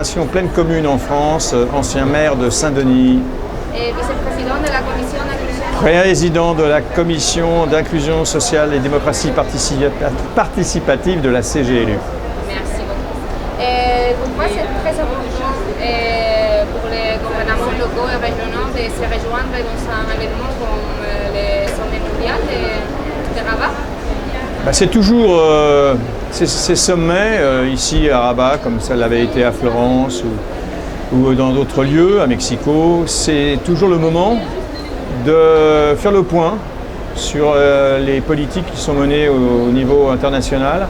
Pleine commune en France, ancien maire de Saint-Denis, vice-président de la commission d'inclusion. président de la commission d'inclusion sociale et démocratie participative de la CGLU. Merci beaucoup. Pourquoi c'est très important pour les gouvernements locaux et régionaux de se rejoindre dans un événement comme le sommet mondial de Rabat? C'est toujours ces sommets ici à Rabat, comme ça l'avait été à Florence ou dans d'autres lieux, à Mexico. C'est toujours le moment de faire le point sur les politiques qui sont menées au niveau international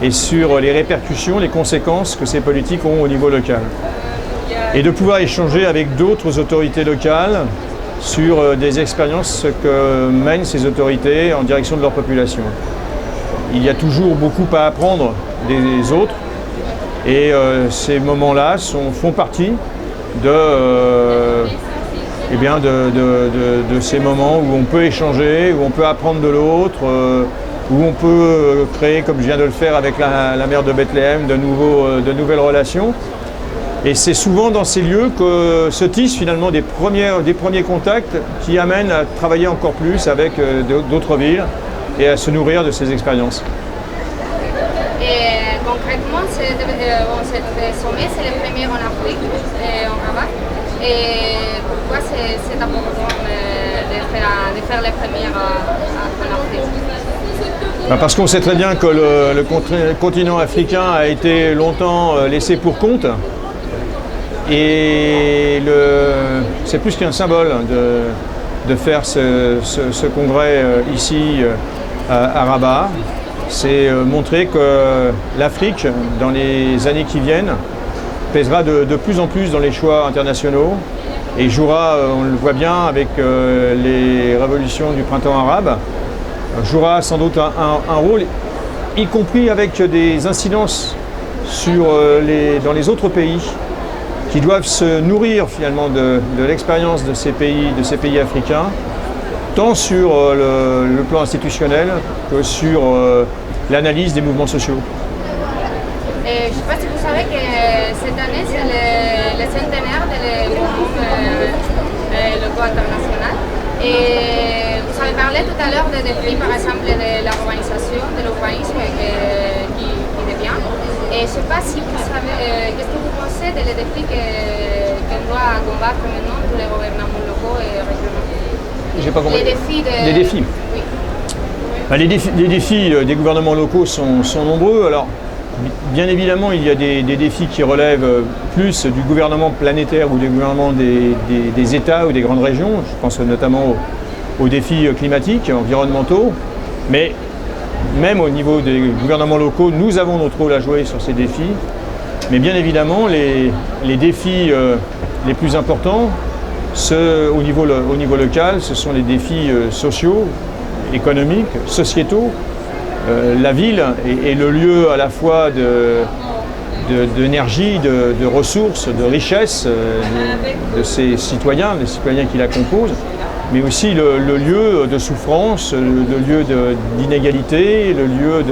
et sur les répercussions, les conséquences que ces politiques ont au niveau local. Et de pouvoir échanger avec d'autres autorités locales sur des expériences que mènent ces autorités en direction de leur population. Il y a toujours beaucoup à apprendre des autres et ces moments-là font partie de ces moments où on peut échanger, où on peut apprendre de l'autre, où on peut créer, comme je viens de le faire avec la mère de Bethléem, de nouvelles relations. Et c'est souvent dans ces lieux que se tissent finalement des premiers contacts qui amènent à travailler encore plus avec d'autres villes et à se nourrir de ces expériences. Et concrètement, ce sommet, c'est le premier en Afrique, en Rabat. Et pourquoi c'est important de faire les premières en Afrique? Parce qu'on sait très bien que le continent africain a été longtemps laissé pour compte. Et c'est plus qu'un symbole de faire ce congrès ici à Rabat. C'est montrer que l'Afrique, dans les années qui viennent, pèsera de plus en plus dans les choix internationaux et jouera, on le voit bien avec les révolutions du printemps arabe, jouera sans doute un rôle, y compris avec des incidences dans les autres pays qui doivent se nourrir finalement de l'expérience de ces pays africains, tant sur le plan institutionnel que sur l'analyse des mouvements sociaux. Je ne sais pas si vous savez que cette année, c'est le centenaire du mouvement local international. Et vous avez parlé tout à l'heure des défis, par exemple, de l'urbanisation, de l'urbanisme qui devient. Et je ne sais pas si vous savez, qu'est-ce que vous pensez des défis qu'on doit combattre maintenant tous les gouvernements locaux et régionaux? J'ai pas compris. Les défis. Oui. Les défis des gouvernements locaux sont nombreux. Alors, bien évidemment, il y a des défis qui relèvent plus du gouvernement planétaire ou des gouvernements des États ou des grandes régions. Je pense notamment aux défis climatiques, environnementaux. Mais même au niveau des gouvernements locaux, nous avons notre rôle à jouer sur ces défis. Mais bien évidemment, les défis les plus importants, au niveau local, ce sont les défis sociaux, économiques, sociétaux. La ville est le lieu à la fois d'énergie, de ressources, de richesses de ses citoyens, les citoyens qui la composent, mais aussi le lieu de souffrance, le lieu d'inégalité, le lieu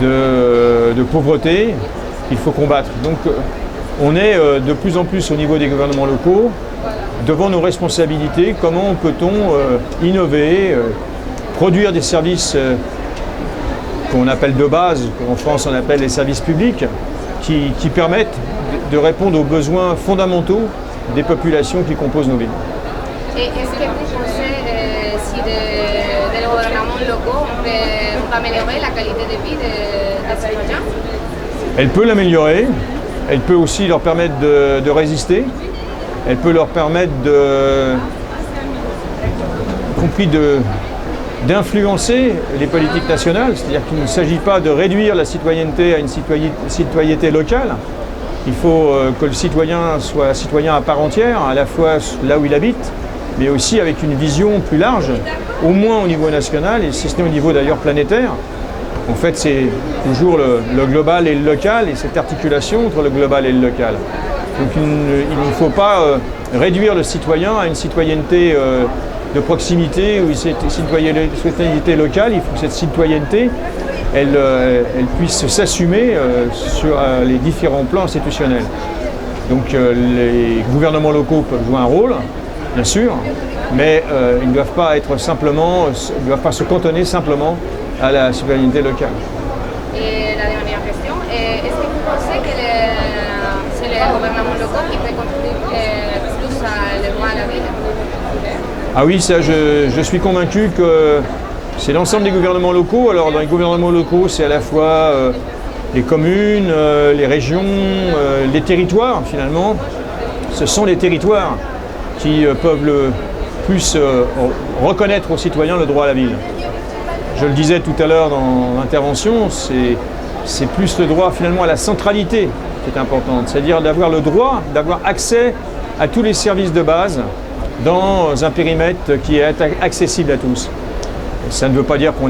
de pauvreté qu'il faut combattre. Donc on est de plus en plus au niveau des gouvernements locaux devant nos responsabilités. Comment peut-on innover, produire des services qu'on appelle de base, qu'en France on appelle les services publics, qui permettent de répondre aux besoins fondamentaux des populations qui composent nos villes. Et est-ce que vous pensez si des gouvernements locaux on peut améliorer la qualité de vie des citoyens? Elle peut l'améliorer, elle peut aussi leur permettre de résister, elle peut leur permettre d'influencer les politiques nationales, c'est-à-dire qu'il ne s'agit pas de réduire la citoyenneté à une citoyenneté locale. Il faut que le citoyen soit citoyen à part entière, à la fois là où il habite, mais aussi avec une vision plus large, au moins au niveau national, et si ce n'est au niveau d'ailleurs planétaire. En fait, c'est toujours le global et le local, et cette articulation entre le global et le local. Donc il ne faut pas réduire le citoyen à une citoyenneté de proximité ou une citoyenneté locale. Il faut que cette citoyenneté elle puisse s'assumer sur les différents plans institutionnels. Donc les gouvernements locaux peuvent jouer un rôle, bien sûr, mais ils ne doivent pas se cantonner simplement à la citoyenneté locale. Et la dernière question, est-ce que vous pensez que c'est les gouvernements locaux qui peuvent contribuer plus le droit à la ville? Ah oui, ça, je suis convaincu que c'est l'ensemble des gouvernements locaux. Alors dans les gouvernements locaux, c'est à la fois les communes, les régions, les territoires finalement. Ce sont les territoires qui peuvent le plus reconnaître aux citoyens le droit à la ville. Je le disais tout à l'heure dans l'intervention, c'est plus le droit finalement à la centralité qui est importante, c'est-à-dire d'avoir le droit, d'avoir accès à tous les services de base dans un périmètre qui est accessible à tous. Ça ne veut pas dire qu'on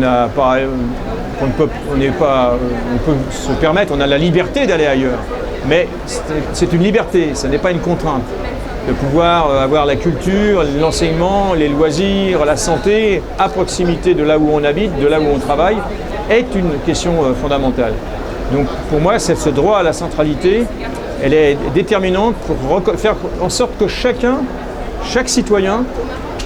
peut se permettre, on a la liberté d'aller ailleurs, mais c'est une liberté, ce n'est pas une contrainte. De pouvoir avoir la culture, l'enseignement, les loisirs, la santé à proximité de là où on habite, de là où on travaille, est une question fondamentale. Donc pour moi, ce droit à la centralité, elle est déterminante pour faire en sorte que chaque citoyen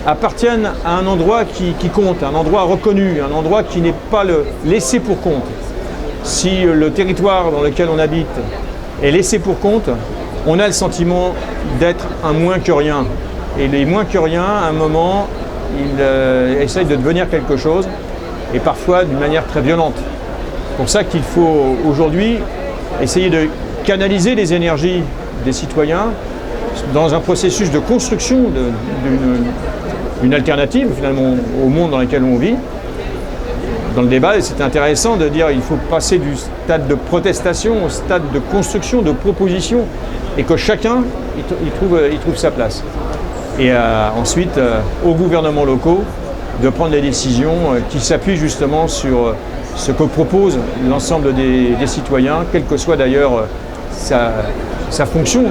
appartienne à un endroit qui compte, un endroit reconnu, un endroit qui n'est pas laissé pour compte. Si le territoire dans lequel on habite est laissé pour compte, on a le sentiment d'être un moins que rien. Et les moins que rien, à un moment, ils essayent de devenir quelque chose, et parfois d'une manière très violente. C'est pour ça qu'il faut aujourd'hui essayer de canaliser les énergies des citoyens dans un processus de construction d'une alternative finalement au monde dans lequel on vit. Dans le débat, c'est intéressant de dire qu'il faut passer du stade de protestation au stade de construction, de proposition, et que chacun y trouve sa place. Et ensuite, aux gouvernements locaux de prendre les décisions qui s'appuient justement sur ce que propose l'ensemble des citoyens, quelle que soit d'ailleurs sa fonction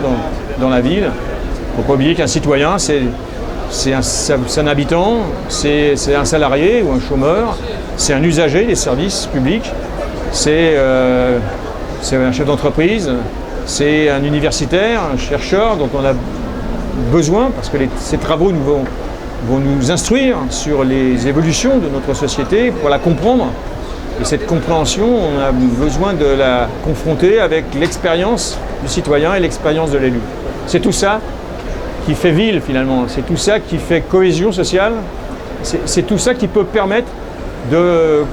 dans la ville. Il ne faut pas oublier qu'un citoyen, c'est un habitant, c'est un salarié ou un chômeur, c'est un usager des services publics, c'est un chef d'entreprise, c'est un universitaire, un chercheur dont on a besoin, parce que ces travaux vont nous instruire sur les évolutions de notre société pour la comprendre. Et cette compréhension, on a besoin de la confronter avec l'expérience du citoyen et l'expérience de l'élu. C'est tout ça qui fait ville finalement, c'est tout ça qui fait cohésion sociale, c'est tout ça qui peut permettre de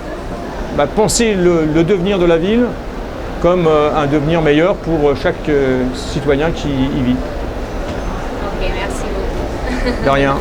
penser le devenir de la ville comme un devenir meilleur pour chaque citoyen qui y vit. Ok, merci beaucoup. De rien.